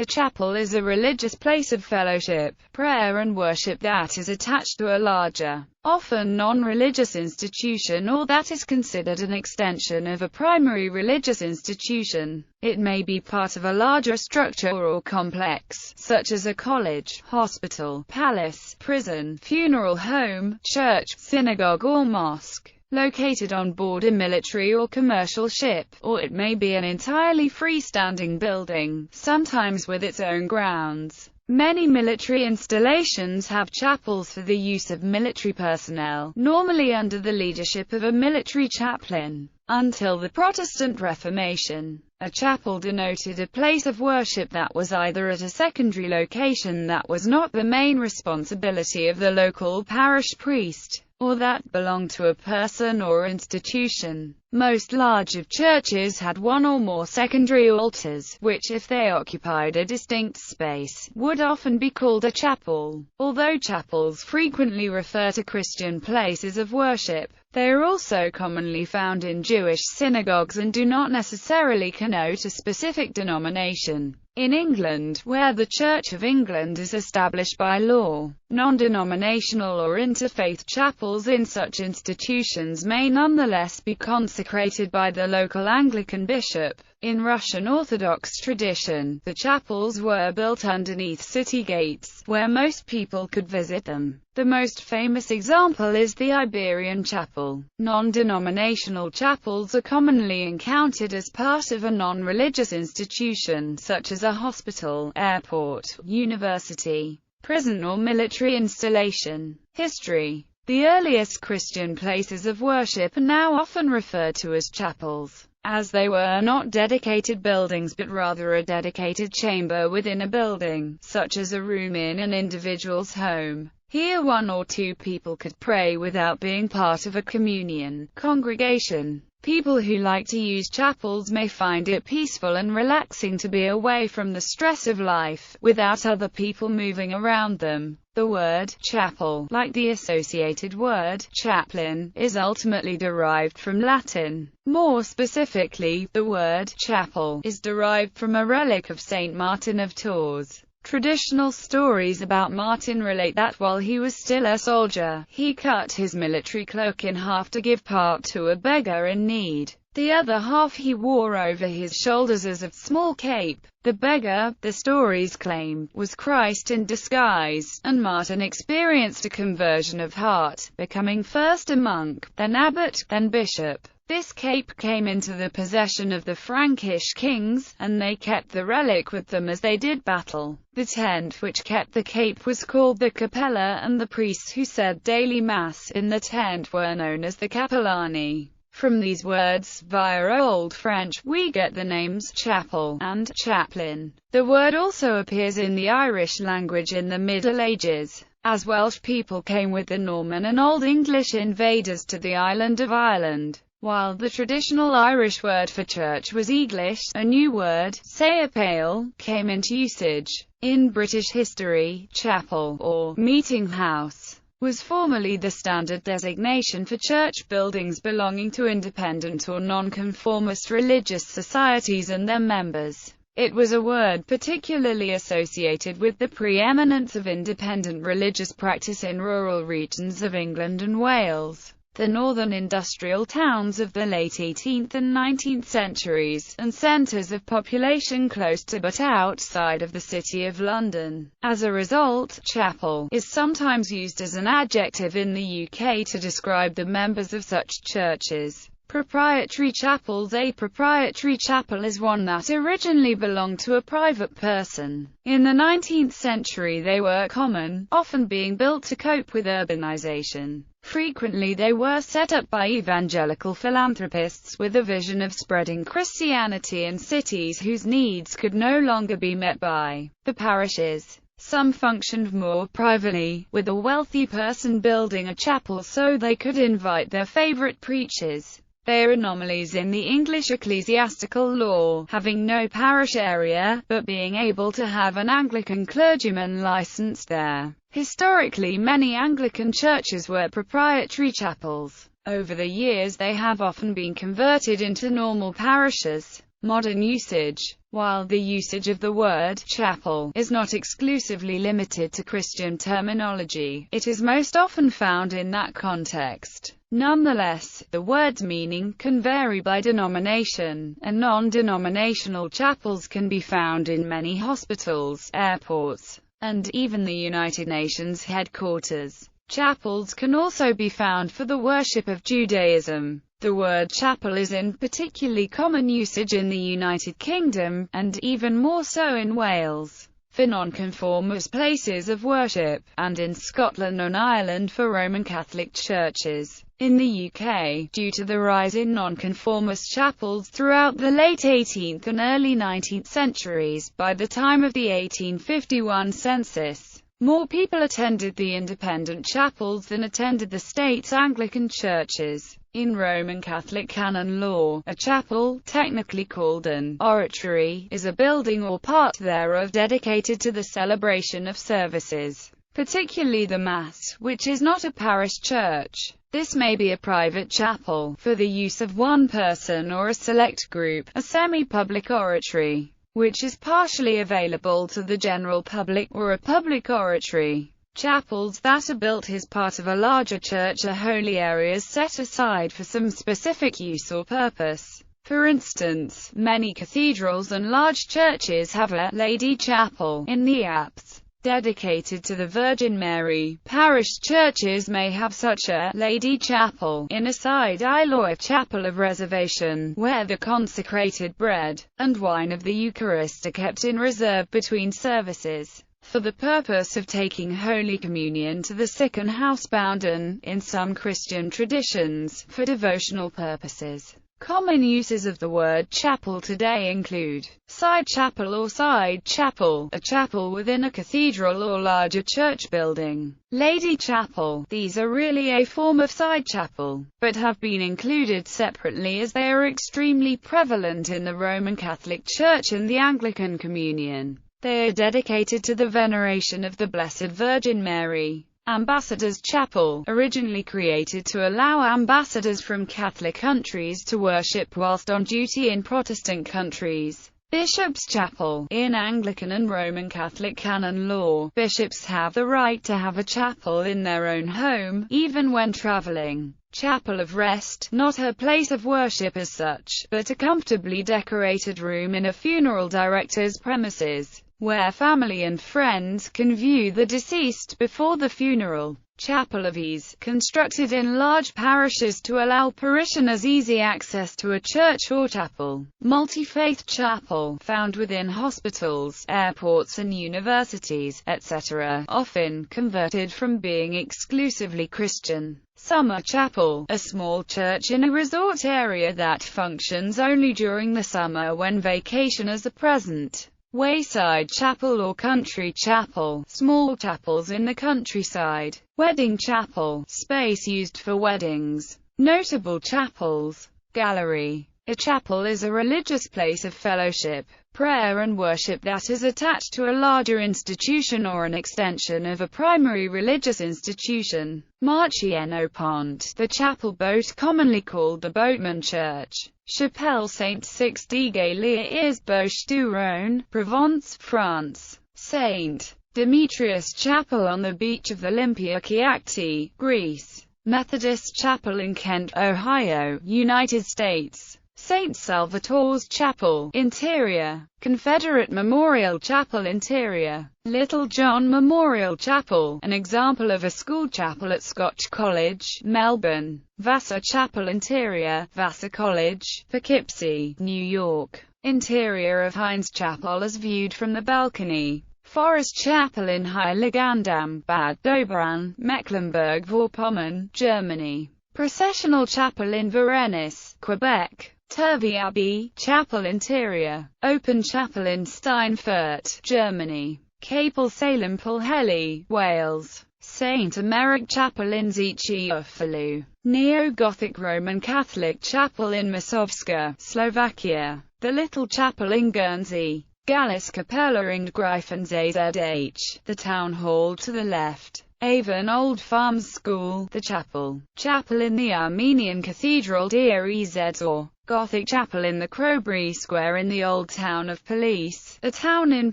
A chapel is a religious place of fellowship, prayer and worship that is attached to a larger, often non-religious institution, or that is considered an extension of a primary religious institution. It may be part of a larger structure or complex, such as a college, hospital, palace, prison, funeral home, church, synagogue or mosque, located on board a military or commercial ship, or it may be an entirely freestanding building, sometimes with its own grounds. Many military installations have chapels for the use of military personnel, normally under the leadership of a military chaplain. Until the Protestant Reformation, a chapel denoted a place of worship that was either at a secondary location that was not the main responsibility of the local parish priest, or that belonged to a person or institution. Most larger churches had one or more secondary altars, which, if they occupied a distinct space, would often be called a chapel. Although chapels frequently refer to Christian places of worship, they are also commonly found in Jewish synagogues and do not necessarily connote a specific denomination. In England, where the Church of England is established by law, non-denominational or interfaith chapels in such institutions may nonetheless be consecrated by the local Anglican bishop. In Russian Orthodox tradition, the chapels were built underneath city gates, where most people could visit them. The most famous example is the Iberian Chapel. Non-denominational chapels are commonly encountered as part of a non-religious institution, such as a hospital, airport, university, prison or military installation. History. The earliest Christian places of worship are now often referred to as chapels, as they were not dedicated buildings but rather a dedicated chamber within a building, such as a room in an individual's home. Here one or two people could pray without being part of a communion congregation. People who like to use chapels may find it peaceful and relaxing to be away from the stress of life, without other people moving around them. The word chapel, like the associated word chaplain, is ultimately derived from Latin. More specifically, the word chapel is derived from a relic of Saint Martin of Tours. Traditional stories about Martin relate that while he was still a soldier, he cut his military cloak in half to give part to a beggar in need. The other half he wore over his shoulders as a small cape. The beggar, the stories claim, was Christ in disguise, and Martin experienced a conversion of heart, becoming first a monk, then abbot, then bishop. This cape came into the possession of the Frankish kings, and they kept the relic with them as they did battle. The tent which kept the cape was called the capella, and the priests who said daily mass in the tent were known as the capellani. From these words, via Old French, we get the names chapel and chaplain. The word also appears in the Irish language in the Middle Ages, as Welsh people came with the Norman and Old English invaders to the island of Ireland. While the traditional Irish word for church was English, a new word, saopail, came into usage. In British history, chapel, or meeting house, was formerly the standard designation for church buildings belonging to independent or nonconformist religious societies and their members. It was a word particularly associated with the preeminence of independent religious practice in rural regions of England and Wales, the northern industrial towns of the late 18th and 19th centuries, and centres of population close to but outside of the City of London. As a result, chapel is sometimes used as an adjective in the UK to describe the members of such churches. Proprietary chapels. A proprietary chapel is one that originally belonged to a private person. In the 19th century they were common, often being built to cope with urbanization. Frequently they were set up by evangelical philanthropists with a vision of spreading Christianity in cities whose needs could no longer be met by the parishes. Some functioned more privately, with a wealthy person building a chapel so they could invite their favorite preachers. They are anomalies in the English ecclesiastical law, having no parish area, but being able to have an Anglican clergyman licensed there. Historically, many Anglican churches were proprietary chapels. Over the years they have often been converted into normal parishes. Modern usage. While the usage of the word chapel is not exclusively limited to Christian terminology, it is most often found in that context. Nonetheless, the word's meaning can vary by denomination, and non-denominational chapels can be found in many hospitals, airports, and even the United Nations headquarters. Chapels can also be found for the worship of Judaism. The word chapel is in particularly common usage in the United Kingdom, and even more so in Wales, for nonconformist places of worship, and in Scotland and Ireland for Roman Catholic churches. In the UK, due to the rise in nonconformist chapels throughout the late 18th and early 19th centuries, by the time of the 1851 census, more people attended the independent chapels than attended the state's Anglican churches. In Roman Catholic canon law, a chapel, technically called an oratory, is a building or part thereof dedicated to the celebration of services, particularly the Mass, which is not a parish church. This may be a private chapel, for the use of one person or a select group, a semi-public oratory, which is partially available to the general public, or a public oratory. Chapels that are built as part of a larger church are holy areas set aside for some specific use or purpose. For instance, many cathedrals and large churches have a Lady Chapel in the apse, dedicated to the Virgin Mary. Parish churches may have such a Lady Chapel in a side aisle or a chapel of reservation, where the consecrated bread and wine of the Eucharist are kept in reserve between services, for the purpose of taking Holy Communion to the sick and housebound, and, in some Christian traditions, for devotional purposes. Common uses of the word chapel today include side chapel or side chapel, a chapel within a cathedral or larger church building. Lady Chapel. These are really a form of side chapel, but have been included separately as they are extremely prevalent in the Roman Catholic Church and the Anglican Communion. They are dedicated to the veneration of the Blessed Virgin Mary. Ambassadors' Chapel, originally created to allow ambassadors from Catholic countries to worship whilst on duty in Protestant countries. Bishop's Chapel. In Anglican and Roman Catholic canon law, bishops have the right to have a chapel in their own home, even when traveling. Chapel of Rest, not her place of worship as such, but a comfortably decorated room in a funeral director's premises, where family and friends can view the deceased before the funeral. Chapel of Ease, constructed in large parishes to allow parishioners easy access to a church or chapel. Multi-faith chapel, found within hospitals, airports and universities, etc., often converted from being exclusively Christian. Summer chapel, a small church in a resort area that functions only during the summer when vacationers are present. Wayside chapel or country chapel, small chapels in the countryside. Wedding chapel, space used for weddings. Notable chapels. Gallery. A chapel is a religious place of fellowship, prayer and worship that is attached to a larger institution or an extension of a primary religious institution. Marchiennes Pont, the chapel boat commonly called the Boatman Church. Chapelle Saint-Sixte-Galliers Bouches du Rhône, Provence, France. St. Demetrius Chapel on the beach of Olympiakouakti, Greece. Methodist Chapel in Kent, Ohio, United States. St. Salvatore's Chapel, interior. Confederate Memorial Chapel, interior. Little John Memorial Chapel, an example of a school chapel at Scotch College, Melbourne. Vassar Chapel, interior. Vassar College, Poughkeepsie, New York. Interior of Heinz Chapel as viewed from the balcony. Forest Chapel in Heiligendamm, Bad Doberan, Mecklenburg-Vorpommern, Germany. Processional Chapel in Varennes, Quebec. Turvey Abbey Chapel, interior. Open Chapel in Steinfurt, Germany. Capel Salem Pwllheli, Wales. St. Emeric Chapel in Zichy, Neo-Gothic Roman Catholic Chapel in Masovska, Slovakia. The Little Chapel in Guernsey. Gallis Capella in Greifensazh, the town hall to the left. Avon Old Farms School, the chapel. Chapel in the Armenian Cathedral Deir Ez, or Gothic chapel in the Crowbury Square in the Old Town of Police, a town in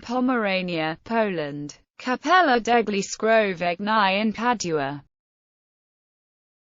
Pomerania, Poland. Cappella degli Scrovegni in Padua.